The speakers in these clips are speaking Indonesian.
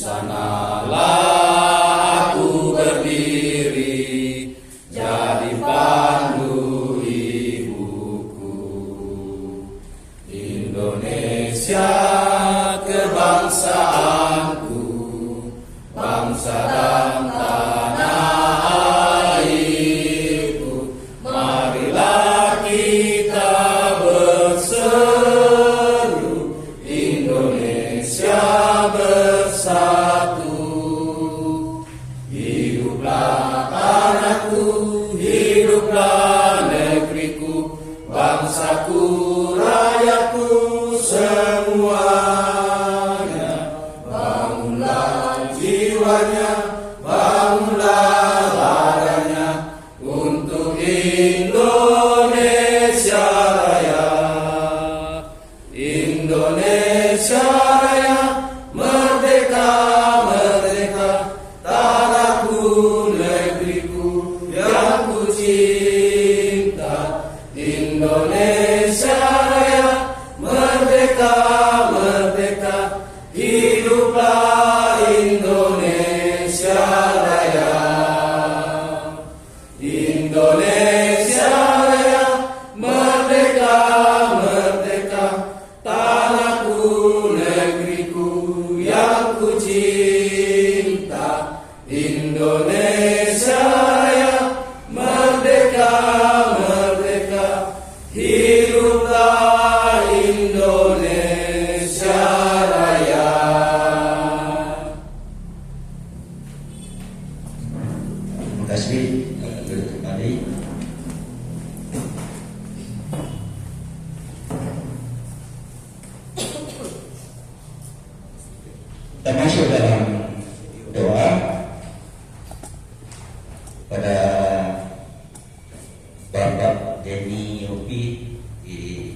sanalah aku berdiri, jadi pandu ibuku. Indonesia kebangsaanku, bangsa dan tanah airku. Marilah kita berseru, Indonesia bersatu. Hiduplah tanahku, hiduplah negeriku, bangsaku, rakyatku semuanya. Bangunlah jiwanya, bangunlah raganya untuk Indonesia Raya. Indonesia Raya, merdeka, merdeka, tanahku, negeriku yang ku cinta. Indonesia Raya, merdeka, merdeka, hiduplah Indonesia Raya. Indonesia Raya, merdeka, merdeka, tanahku, negeriku yang ku cinta. Indonesia Raya, merdeka, merdeka, hiduplah Indonesia Raya. Terima kasih kembali. Kita masuk dalam doa pada Bapak Denny Yopi di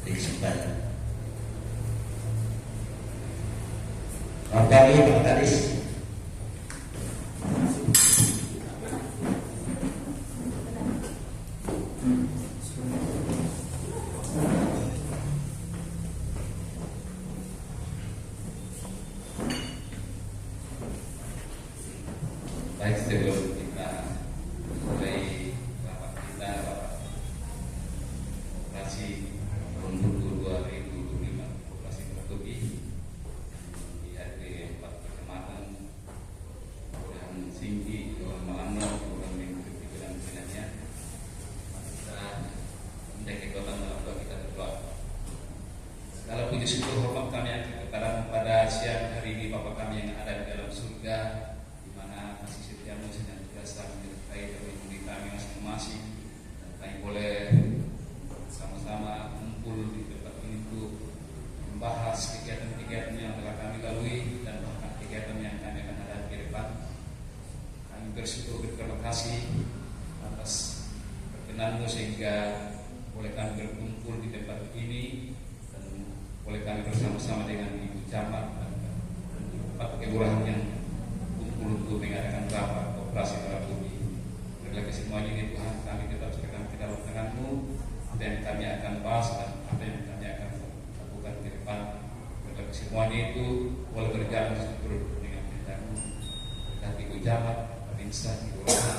kesempatan. Bapak ini Pak Kadis. Baik, sebelum kita mulai rapat kita, rapat operasi tahun 2025, operasi Menutupi di RT 4 Kecamatan, Kelurahan Singki, Kelurahan Malangno, Kelurahan Mengkuti, dan sebagainya. Kita menjaga kekuatan dalam doa kita berdoa. Segala puji syukur hormat kami kepada siang hari ini Bapa kami yang ada di dalam surga, kasih setiamu senantiasa menyertai kami masing-masing, dan kami boleh sama-sama kumpul di tempat ini untuk membahas kegiatan-kegiatan yang telah kami lalui dan bahkan kegiatan yang kami akan hadapi ke depan. Kami bersyukur, berterima kasih atas perkenanmu sehingga boleh kami berkumpul di tempat ini dan boleh kami bersama-sama dengan Ibu Camat dan tempat kelurahan yang untuk mengadakan rapat operasi dalam bumi. Berilah kesemuanya ini Tuhan, kami tetap serahkan ke dalam tangan-Mu. Apa yang kami akan bahas dan apa yang kami akan lakukan ke depan. Berilah kesemuanya itu boleh berjalan seturut dengan perintah-Mu. Berkati Ibu Camat, Pak Insan, Ibu Rohan,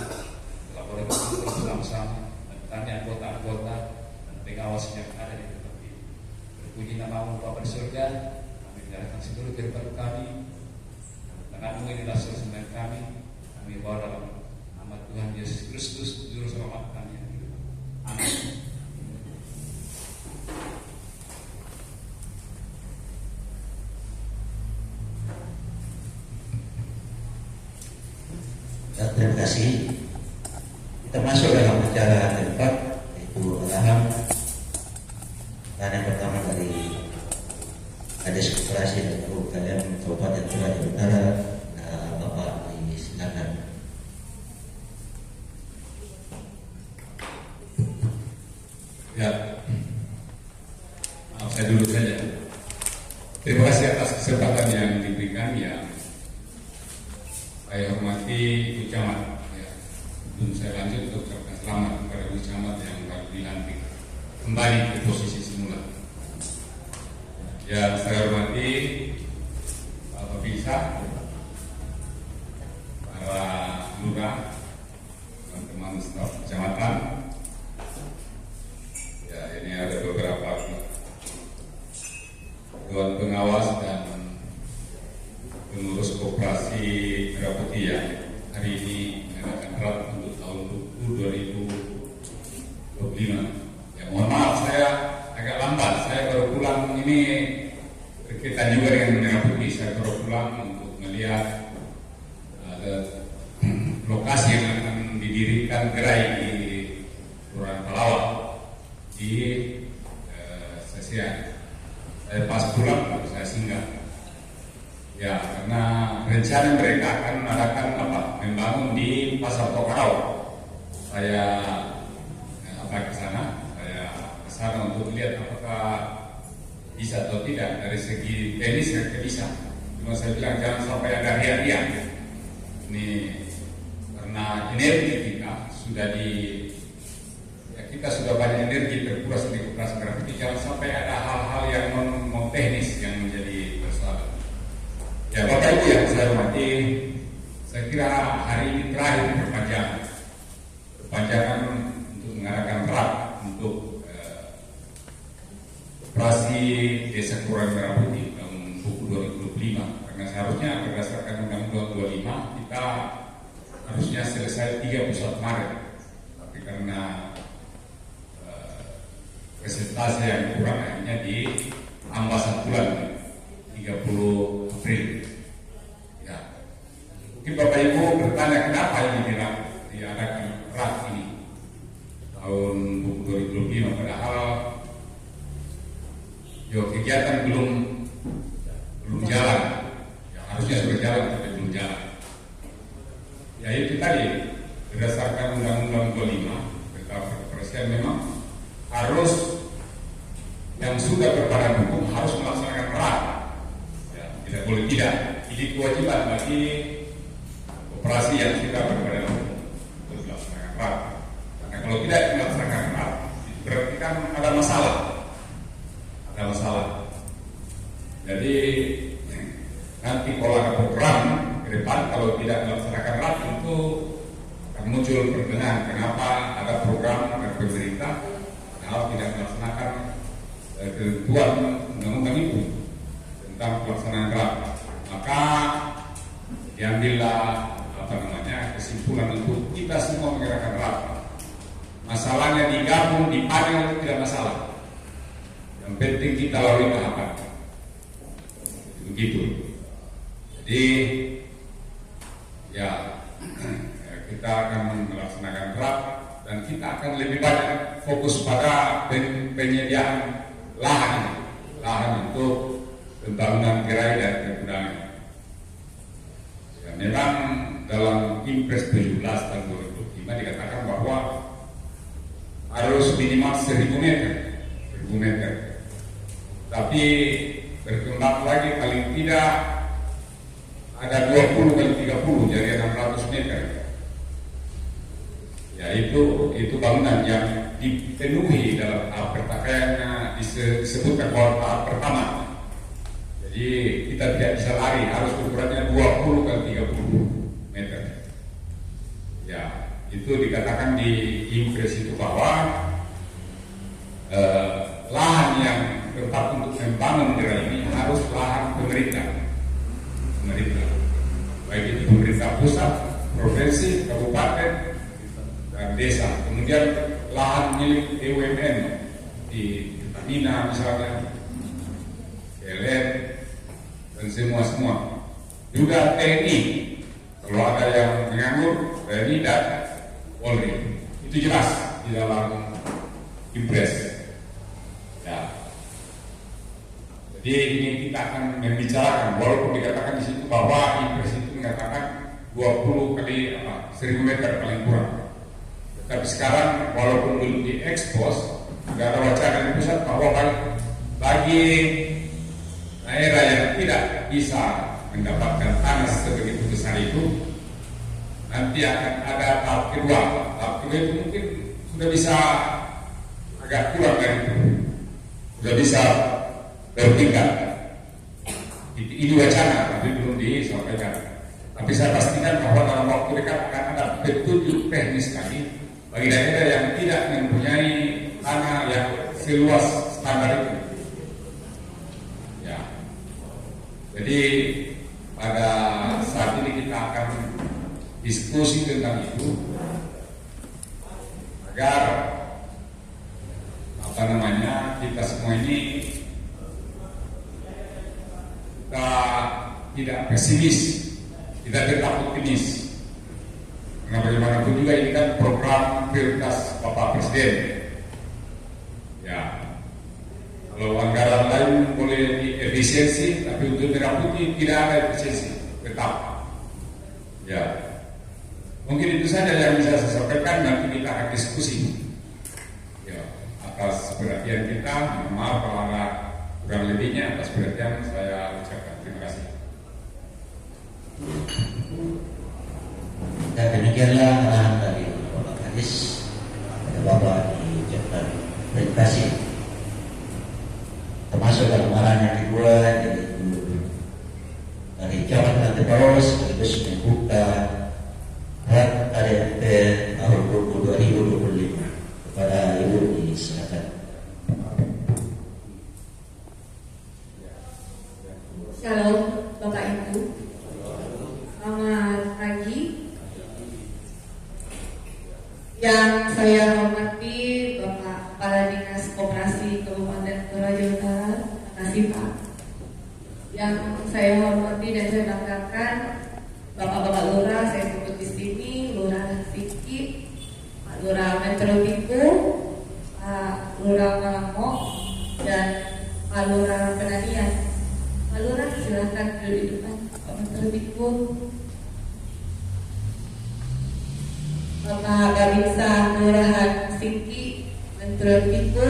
telah boleh berkumpul bersama-sama, dan kami anggota-anggota dan pengawas yang ada di tempat ini. Berpuji nama-Mu Bapa di surga, kami menyerahkan seluruh kehidupan kami. Tangan-Mu inilah sumber kami bawa dalam nama Tuhan Yesus Kristus, Juru Selamat kami yang hidup. Amin. Terima kasih. Kita masuk dalam acara tempat, yaitu arahan. Dan yang pertama dari Kades Koperasi dan UKM Kabupaten Sulawesi Utara, Bapak silakan. Ya, saya dulu saja. Terima kasih atas kesempatan yang diberikan. Ya, saya hormati Ibu Camat. Ya, sebelum saya lanjut untuk ucapkan selamat kepada Ibu Camat yang baru dilantik kembali ke posisi semula. Ya, saya hormati Bapak Bisa desa, para lurah, teman-teman staf kecamatan. Ya, ini ada beberapa dewan pengawas dan pengurus koperasi Merah Putih yang hari ini mengadakan rapat untuk tahun 2025. Ya, mohon maaf saya agak lambat, saya baru pulang ini berkaitan juga dengan Merah Putih. Saya baru pulang untuk melihat lokasi yang akan didirikan gerai di Kelurahan Pelawak di Sesian. Saya pas pulang baru saya singgah. Ya, karena rencana mereka akan mengadakan membangun di Pasar Tokarau. Saya ke sana untuk lihat apakah bisa atau tidak dari segi teknis yang bisa. Cuma saya bilang jangan sampai ada ria-ria. Ini karena energi kita sudah banyak energi terkuras di koperasi Merah Putih. Jangan sampai ada hal-hal yang non teknis yang menjadi persoalan. Ya, Bapak Ibu yang saya hormati, saya kira hari ini terakhir perpanjangan untuk mengadakan rapat untuk operasi Desa Kelurahan Merah Putih tahun 2025. Karena seharusnya berdasarkan Undang-Undang 25 kita harusnya selesai 31 Maret, tapi karena presentasi yang kurang akhirnya ditambah 1 bulan 30 April. Ya, mungkin Bapak Ibu bertanya kenapa ini diadakan rapat ini tahun 2025 padahal kegiatan belum jalan. Ya, harusnya sudah jalan tapi belum jalan. Ya, itu tadi berdasarkan Undang-Undang 25 tentang perpresiden memang harus yang sudah berbadan hukum harus melaksanakan rapat. Ya, tidak boleh tidak. Ini kewajiban bagi operasi yang sudah berbadan hukum untuk melaksanakan rapat. Karena kalau tidak melaksanakan rapat berarti kan ada masalah. Jadi nanti kalau ada program ke depan kalau tidak melaksanakan rapat itu akan muncul pertanyaan kenapa ada program dari pemerintah kalau tidak melaksanakan ketentuan undang-undang itu tentang pelaksanaan rapat. Maka diambillah kesimpulan untuk kita semua menggerakkan rapat. Masalahnya digabung di panel itu tidak masalah. Yang penting kita lalui tahapan. Begitu. Jadi ya kita akan melaksanakan rapat dan kita akan lebih banyak fokus pada penyediaan lahan untuk pembangunan gerai dan pergudangan. Ya, memang dalam Impres 17 tahun 2005 dikatakan bahwa harus minimal 1.000 meter. Tapi berkembang lagi paling tidak ada 20 kali 30 jadi 600 meter. Ya, itu bangunan yang dipenuhi dalam tahap pertama disebutkan bahwa tahap pertama. Jadi kita tidak bisa lari, harus ukurannya 20 kali 30 meter. Ya, itu dikatakan di Impres itu bahwa lahan yang tempat untuk membangun gerai ini harus lahan pemerintah, baik itu pemerintah pusat, provinsi, kabupaten, dan desa. Kemudian lahan milik BUMN di Pertamina misalnya, PLN, dan semua. Juga TNI, kalau ada yang menganggur, TNI dan Polri. Itu jelas di dalam Impres. Ya. Jadi ini kita akan membicarakan, walaupun dikatakan di situ bahwa Impres itu mengatakan 20 kali 1.000 meter paling kurang. Tapi sekarang walaupun belum diekspos, tidak ada wacana di pusat bahwa bagi daerah yang tidak bisa mendapatkan tanah sebegitu besar itu, nanti akan ada tahap kedua. Tahap kedua itu mungkin sudah bisa agak kurang dari itu, sudah bisa bertingkat. Ini wacana, tapi belum disampaikan. Tapi saya pastikan bahwa dalam waktu dekat akan ada petunjuk teknis tadi bagi daerah yang tidak mempunyai tanah yang seluas standar itu. Ya. Jadi pada saat ini kita akan diskusi tentang itu agar kita semua ini kita tidak pesimis, tidak tetap optimis. Karena bagaimanapun juga ini kan program prioritas Bapak Presiden. Ya, kalau anggaran lain boleh diefisiensi, tapi untuk merah putih tidak ada efisiensi, tetap. Ya, mungkin itu saja yang bisa saya sampaikan. Nanti kita akan diskusi. Ya, atas perhatian kita, mohon maaf kalau ada kurang lebihnya. Atas perhatian saya ucapkan terima kasih. Dan demikianlah arahan dari Bapak Kadis kepada Bapak di Jabatan Prestasi, termasuk dalam arahan yang kedua dari Jabatan Terus sekaligus membuka hak KDRT tahun 2025 kepada Ibu disilakan. Shalom Bapak Ibu, selamat pagi. Yang saya hormati Bapak Kepala Dinas Koperasi Kabupaten Toraja Utara, terima kasih Pak. Yang saya hormati dan saya banggakan Bapak-Bapak Lurah, saya sebut di sini Lurah Siki, Pak Lurah Metro Tiku, Pak Lurah Malamo, dan Pak Lurah Penanian. Pak Lurah silakan duduk di depan. Pak Metro Tiku, Bapak Gabinsa Kelurahan Siki, Metro Tiku,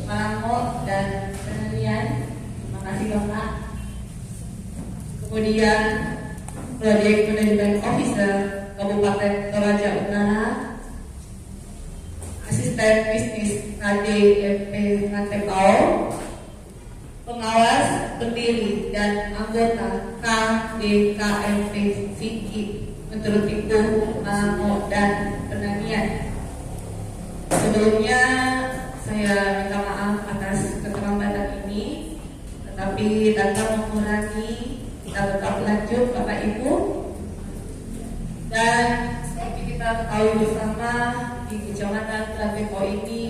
Malamo, dan Penanian. Terima kasih Bapak. Kemudian Proyek Manajemen Officer Kabupaten Toraja Utara, Asisten Bisnis KDMP Ngantepao, pengawas, pendiri, dan anggota KDKMP Siki, Metro Tiku, Malamo, dan Penanian. Sebelumnya saya minta maaf atas keterlambatan ini, tetapi tanpa mengurangi kita tetap lanjut Bapak Ibu. Dan seperti kita ketahui bersama, di Kecamatan Ngantepao ini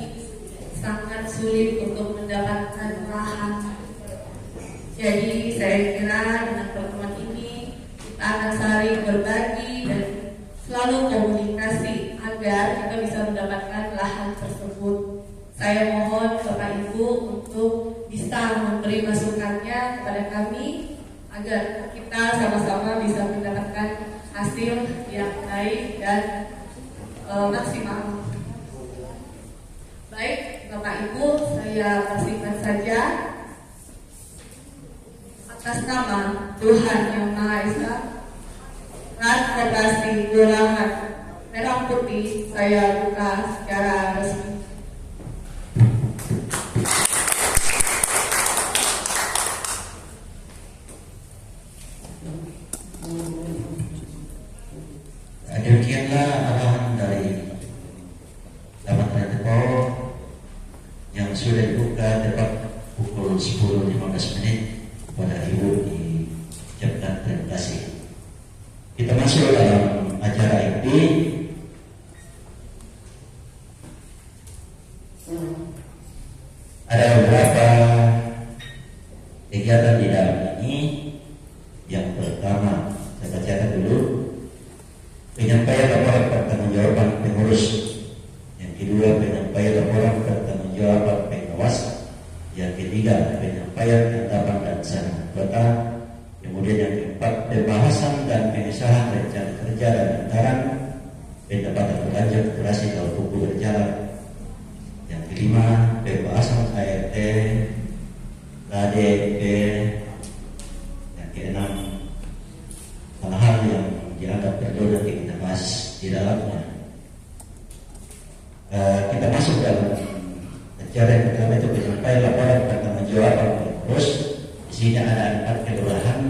sangat sulit untuk mendapatkan lahan. Jadi saya kira dengan pertemuan ini kita akan saling berbagi dan selalu komunikasi agar kita bisa mendapatkan lahan tersebut. Saya mohon Bapak Ibu untuk bisa memberi masukannya kepada kami agar kita sama-sama bisa mendapatkan hasil yang baik dan maksimal. Baik, Bapak Ibu, saya pastikan saja atas nama Tuhan Yang Maha Esa, Koperasi Kelurahan Merah Putih, saya buka secara resmi. Demikianlah arahan dari Taman Ngantepao yang sudah dibuka tepat pukul 10.15 kepada Ibu di Jabatan Terima Kasih. Kita masuk dalam acara ini. Ada beberapa kegiatan di dalam ini. Yang pertama, saya bacakan dulu. Penyampaian laporan pertanggungjawaban pengurus. Yang kedua, penyampaian laporan pertanggungjawaban pengawas. Yang ketiga, penyampaian tanggapan dan saran anggota. Kemudian yang keempat, pembahasan dan pengesahan rencana kerja dan anggaran pendapatan belanja operasi tahun buku berjalan. Yang kelima, pembahasan KRT, KDP. Yang keenam, hal-hal yang dianggap perlu nanti kita bahas di dalamnya. Kita masuk dalam acara yang pertama, itu penyampaian laporan pertanggungjawaban pengurus. Di sini ada 4 kelurahan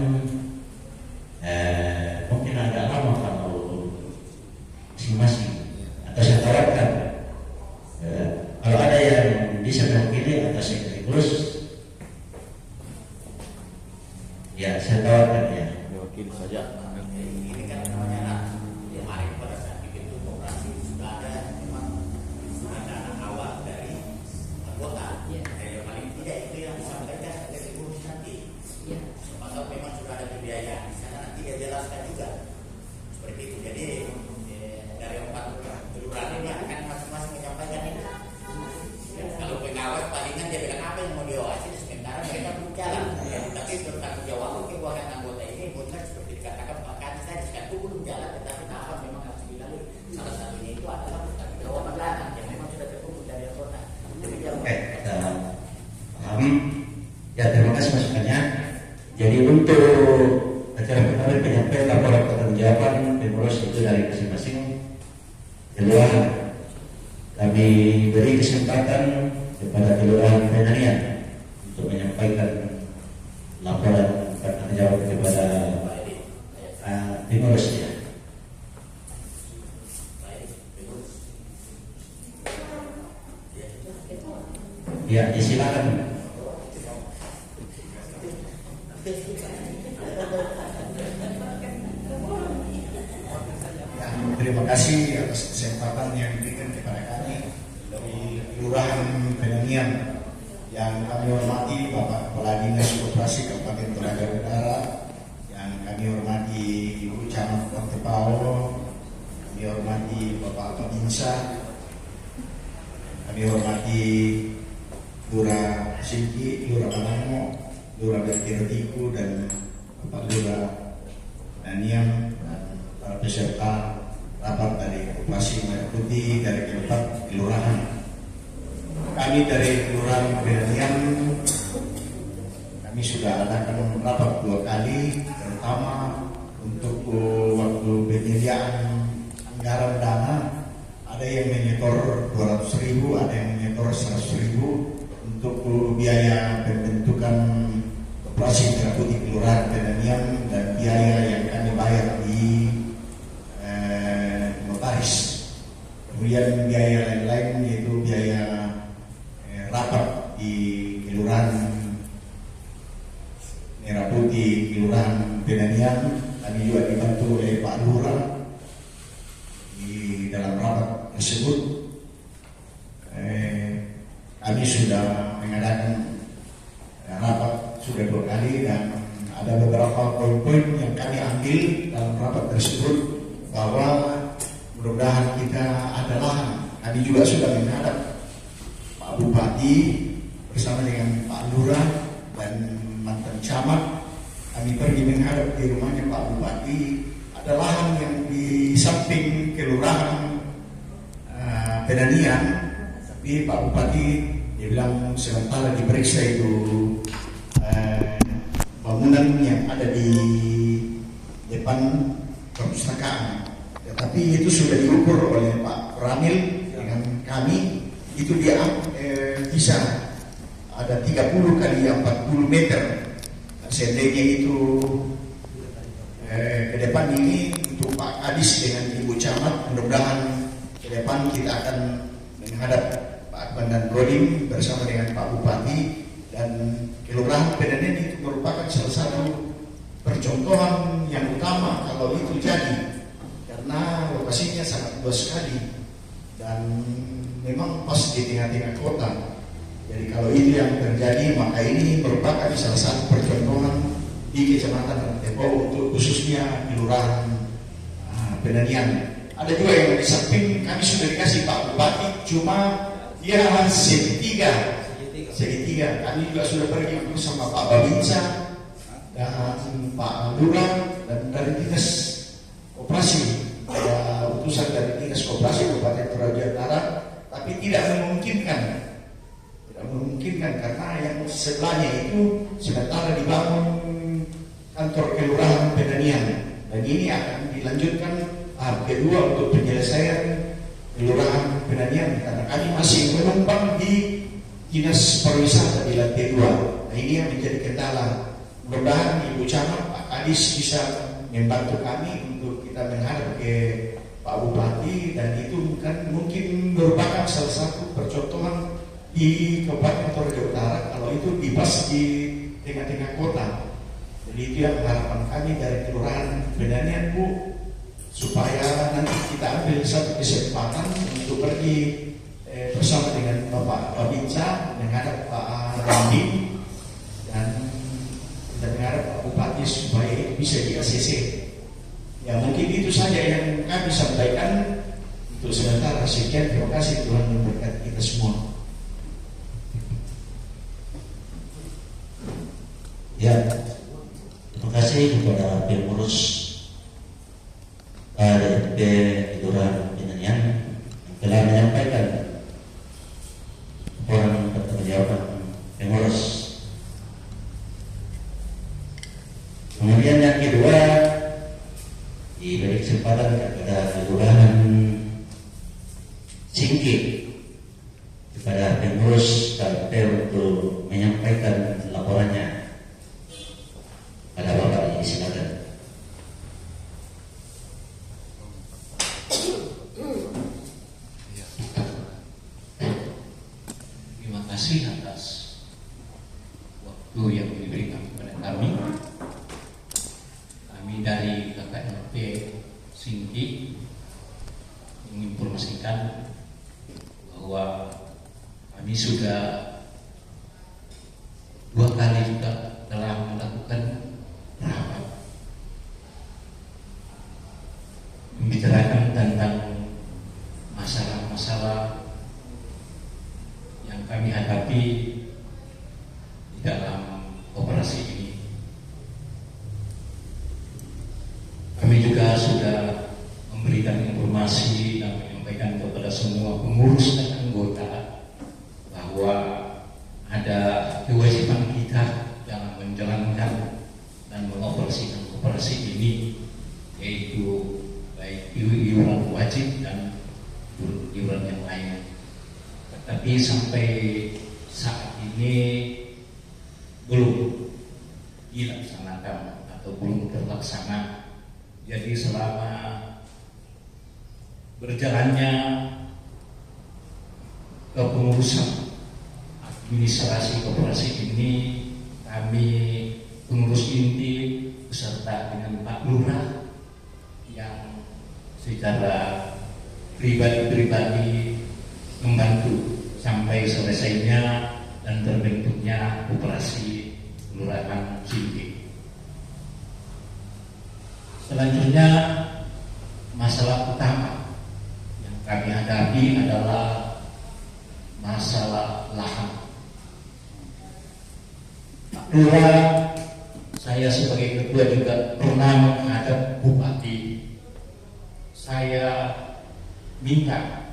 mungkin saja. Ini kan namanya kemarin pada saat dibentuk koperasi sudah ada memang sudah ada anak awal dari anggota. Yang paling tidak itu yang disampaikan ke pengurus nanti. Atau memang sudah ada pembiayaan di sana nanti dia jelaskan juga seperti itu. Jadi dari 4 kelurahan ini akan masing-masing menyampaikan ini. Kalau pegawai palingan dia bilang apa yang mau diawasi, sementara mereka belum jalan. Tapi bertanggung jawab keuangan anggota ini benar seperti dikatakan Pak Kadis tadi, itu belum jalan, tetapi tahapan memang harus dilalui. Salah satunya itu adalah bertanggung jawab dana yang memang sudah terkumpul dari anggota. Jadi dia Kita paham. Ya, terima kasih masukannya. Jadi untuk acara pertama penyampaian laporan pertanggungjawaban pengurus itu dari masing-masing kelurahan. Kami beri kesempatan kepada kelurahan Penanian untuk menyampaikan laporan pertanggungjawab kepada pengurus ya. Ya, silakan. Terima kasih atas kesempatan yang diberikan kepada kami dari Kelurahan Penanian yang kami hormati Bapak Kepala Dinas Koperasi Kabupaten Toraja Utara, yang kami hormati Ibu Camat Tepao, kami hormati Bapak Babinsa, kami hormati Lurah Singki, Lurah Malango, Lurah Bertirtiku, dan Bapak Lurah Daniam, dan para peserta rapat dari Koperasi Merah Putih dari keempat kelurahan. Kami dari Kelurahan Penanian, kami sudah adakan rapat 2 kali, terutama untuk waktu penyediaan anggaran dana. Ada yang menyetor 200.000, ada yang menyetor 100.000 untuk biaya pembentukan Koperasi Merah Putih Kelurahan Penanian dan biaya yang kami bayar di notaris. Kemudian biaya lain-lain yaitu biaya rapat di Kelurahan Merah Putih Kelurahan Penanian. Kami juga dibantu oleh Pak Lurah di dalam rapat tersebut. Kami sudah mengadakan rapat sudah 2 kali, dan ada beberapa poin-poin yang kami ambil dalam rapat tersebut, bahwa mudah-mudahan kita ada lahan. Kami juga sudah menghadap Pak Bupati bersama dengan Pak Lurah dan mantan camat. Kami pergi menghadap di rumahnya Pak Bupati. Ada lahan yang di samping Kelurahan Penanian, tapi Pak Bupati dia bilang sementara diperiksa itu bangunan yang ada di depan perpustakaan. Tapi itu sudah diukur oleh Pak Ramil dengan kami, itu dia bisa ada 30 kali 40 meter. Seandainya itu ke depan ini untuk Pak Kadis dengan Ibu Camat, mudah-mudahan ke depan kita akan menghadap Pak Akban dan Rodim bersama dengan Pak Bupati. Dan Kelurahan Penanian itu merupakan salah satu percontohan yang utama kalau itu jadi, karena lokasinya sangat luas sekali dan memang pas di tengah-tengah kota. Jadi kalau itu yang terjadi, maka ini merupakan salah satu percontohan di Kecamatan Tepau untuk khususnya Kelurahan Penanian. Ada juga yang di samping kami sudah dikasih Pak Bupati, cuma dia segitiga. Kami juga sudah pergi bersama Pak Babinsa dan Pak Lurah, dan dari Dinas Koperasi, ada utusan dari Dinas Koperasi Kabupaten Toraja Utara, tapi tidak memungkinkan karena yang sebelahnya itu sementara dibangun kantor Kelurahan Penanian, dan ini akan dilanjutkan tahap kedua untuk penyelesaian Kelurahan Penanian, karena kami masih menumpang di Dinas Pariwisata di lantai 2. Nah, ini yang menjadi kendala. Mudah-mudahan Ibu Camat, Pak Kadis bisa membantu kami untuk kita menghadap ke Pak Bupati, dan itu kan mungkin merupakan salah satu percontohan di Kabupaten Toraja Utara kalau itu dibahas di tengah-tengah kota. Jadi itu yang harapan kami dari Kelurahan supaya nanti kita ambil satu kesempatan untuk pergi bersama dengan Bapak Babinsa, menghadap Pak Randi, dan kita menghadap Pak Bupati supaya bisa di ACC. Ya mungkin itu saja yang kami sampaikan untuk sementara. Sekian, terima kasih, Tuhan memberkati kita semua. Ya, terima kasih kepada pengurus DPP Kelurahan Pinanian yang telah menyampaikan laporan pertanggungjawaban pengurus. Kemudian yang kedua, diberi kesempatan kepada Kelurahan Singki, kepada pengurus KLP untuk menyampaikan laporannya. Pada Bapak ini, silakan. Terima kasih atas waktu yang diberikan kepada kami. Kami dari KKLP Singki menginformasikan bahwa kami sudah 2 kali juga telah melakukan rapat membicarakan tentang masalah-masalah yang kami hadapi di dalam operasi ini. Kami juga sudah memberikan informasi dan menyampaikan kepada semua pengurus dan anggota bahwa ada kewajiban kita dalam menjalankan dan mengoperasikan operasi ini, yaitu baik iuran wajib dan iuran yang lain. Tetapi sampai saat ini belum dilaksanakan atau belum terlaksana. Jadi selama berjalannya kepengurusan administrasi operasi ini, kami pengurus inti beserta dengan Pak Lurah yang secara pribadi membantu sampai selesainya dan terbentuknya operasi Kelurahan Singki. Selanjutnya, masalah utama yang kami hadapi adalah masalah lahan. Pak Lurah, saya sebagai ketua juga pernah menghadap Bupati. Saya minta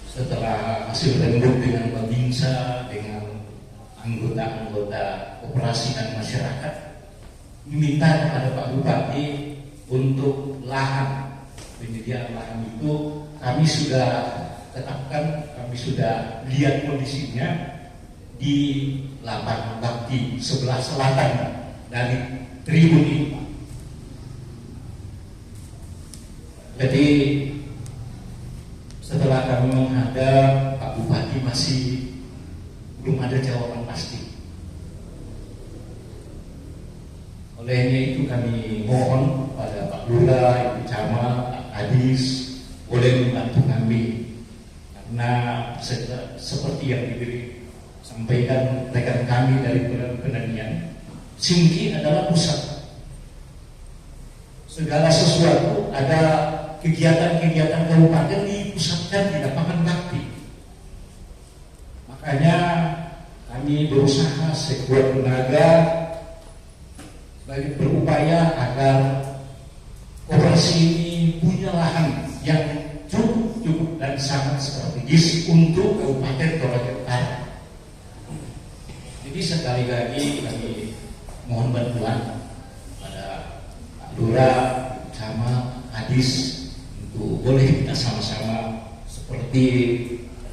setelah hasil rembuk dengan Babinsa, dengan anggota-anggota operasi dan masyarakat, meminta kepada Pak Bupati untuk lahan, penyediaan lahan itu kami sudah tetapkan, kami sudah lihat kondisinya di lapangan bakti sebelah selatan dari tribun ini. Jadi setelah kami menghadap Pak Bupati, masih belum ada jawaban pasti. Olehnya itu kami mohon pada Pak Lurah, Ibu Camat, Pak Kadis boleh membantu kami, karena seperti yang sampaikan rekan kami dari Penanian, Singki adalah pusat segala sesuatu. Ada kegiatan-kegiatan kabupaten dipusatkan di lapangan bakti. Makanya kami berusaha sekuat tenaga sebagai berupaya agar operasi ini punya lahan yang cukup dan sangat strategis untuk Kabupaten Toraja Utara. Jadi sekali lagi kami mohon bantuan pada Pak Lurah, Camat, Kadis untuk boleh kita sama-sama seperti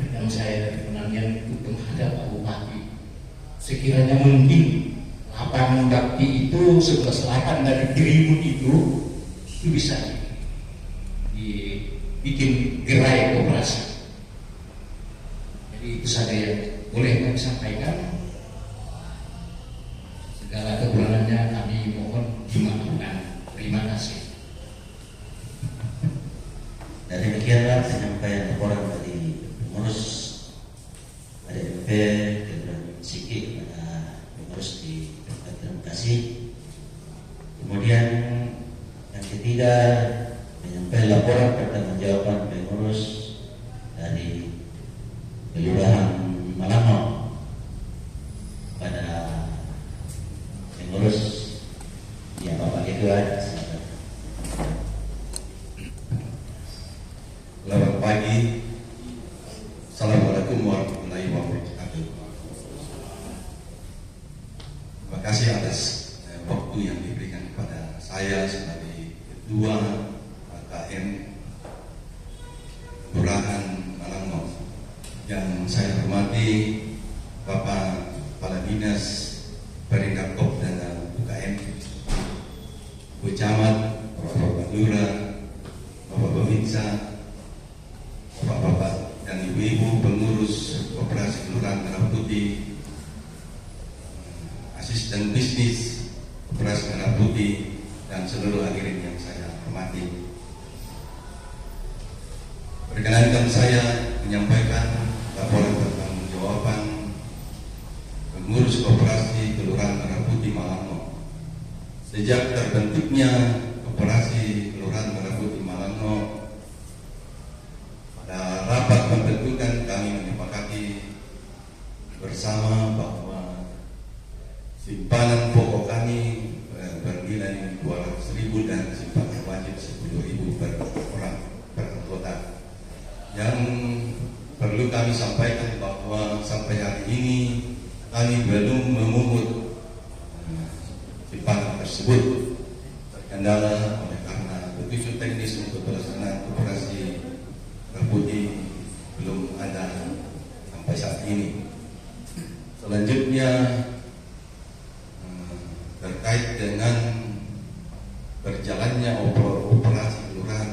rekan saya dari Penanian untuk menghadap Pak Bupati. Sekiranya mungkin lapangan bakti itu sebelah selatan dari tribun itu bisa dibikin gerai operasi. Jadi itu saja yang boleh kami sampaikan. Segala kekurangannya kami mohon dimaafkan. Terima kasih. Demikianlah penyampaian laporan dari pengurus ADMP Kelurahan Siki kepada pengurus di Kabupaten Bekasi. Kemudian yang ketiga, menyampaikan laporan pertanggungjawaban pengurus dari Kelurahan Malango pada pengurus ya Bapak itu aja. Selamat pagi. Assalamualaikum warahmatullahi wabarakatuh. Terima kasih atas waktu yang diberikan kepada saya sebagai Ketua KKM Kelurahan Malango. Yang saya hormati Bapak Kepala Dinas Perindakop dan UKM, Bu Camat, Bapak Lurah, Bapak Babinsa, Bapak-bapak dan ibu-ibu pengurus Koperasi Kelurahan Merah Putih, asisten bisnis Koperasi Merah Putih, dan seluruh hadirin yang saya hormati. Perkenankan saya menyampaikan laporan pertanggungjawaban pengurus Koperasi Kelurahan Merah Putih Malango. Sejak terbentuknya Koperasi Kelurahan Merah Putih Malango, pada rapat pembentukan kami menyepakati bersama bahwa simpanan pokok kami bernilai 200.000 dan simpanan wajib 10.000 per orang per anggota. Yang perlu kami sampaikan bahwa sampai hari ini kami belum memungut simpanan tersebut terkendala oleh karena begitu teknis untuk pelaksanaan operasi Putih belum ada sampai saat ini. Selanjutnya terkait dengan berjalannya operasi kelurahan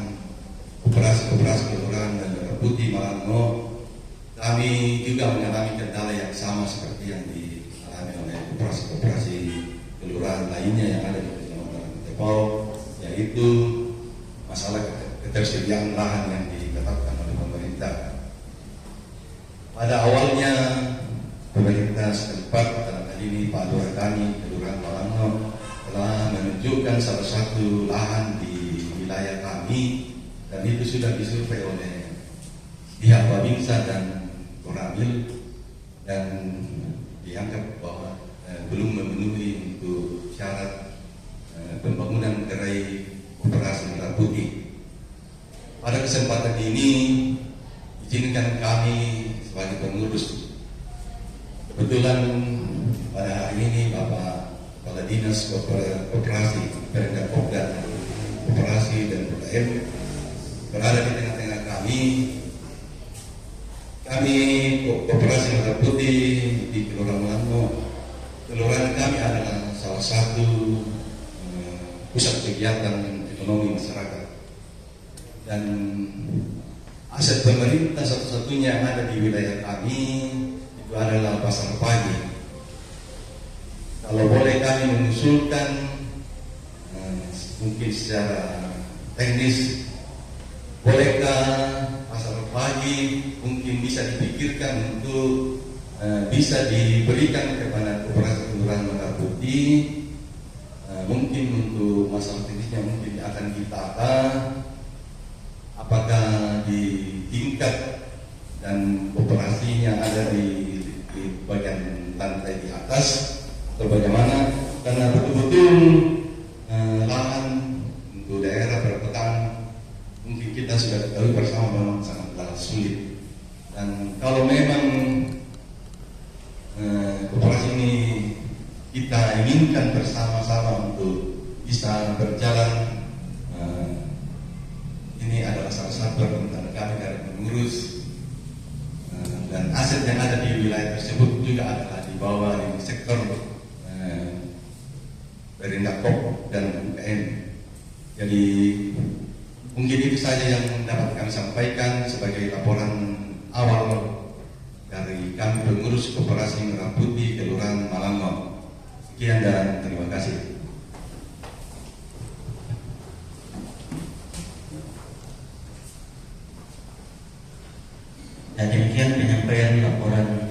dan Merah Putih Malango, kami juga mengalami kendala yang sama seperti yang dialami oleh operasi kelurahan lainnya yang ada di Kecamatan Tepau, yaitu masalah ketersediaan lahan yang ditetapkan oleh pemerintah. Pada awalnya pemerintah setempat, dalam hal ini Pak Lurah kami Kelurahan Malango, telah menunjukkan salah satu lahan di wilayah kami, dan itu sudah disurvei oleh pihak Babinsa dan Koramil, dan dianggap bahwa belum memenuhi untuk syarat pembangunan gerai Koperasi Merah Putih. Pada kesempatan ini, izinkan kami sebagai pengurus. Kebetulan pada hari ini Bapak Kepala Dinas Koperasi, Perindakop dan Koperasi dan UKM berada di tengah-tengah kami. Kami Koperasi Merah Putih di Kelurahan Malango. Kelurahan kami adalah salah satu pusat kegiatan ekonomi masyarakat. Dan aset pemerintah satu-satunya yang ada di wilayah kami itu adalah pasar pagi. Kalau boleh kami mengusulkan, mungkin secara teknis, bolehkah pasar pagi mungkin bisa dipikirkan untuk bisa diberikan kepada Koperasi Kelurahan Merah Putih. Mungkin untuk masalah teknisnya mungkin akan ditata, apakah di tingkat dan operasinya ada di bagian lantai di atas atau bagaimana, karena betul-betul lahan untuk daerah perkotaan mungkin kita sudah ketahui bersama memang sangat sulit. Dan kalau memang operasi ini kita inginkan bersama-sama untuk bisa berjalan, ini adalah salah satu permintaan kami dari pengurus, dan aset yang ada di wilayah tersebut juga adalah di bawah di sektor Perindakop dan UKM. Jadi mungkin itu saja yang dapat kami sampaikan sebagai laporan awal dari kami pengurus Koperasi Merah Putih Kelurahan Malango. Sekian dan terima kasih. Dan demikian penyampaian laporan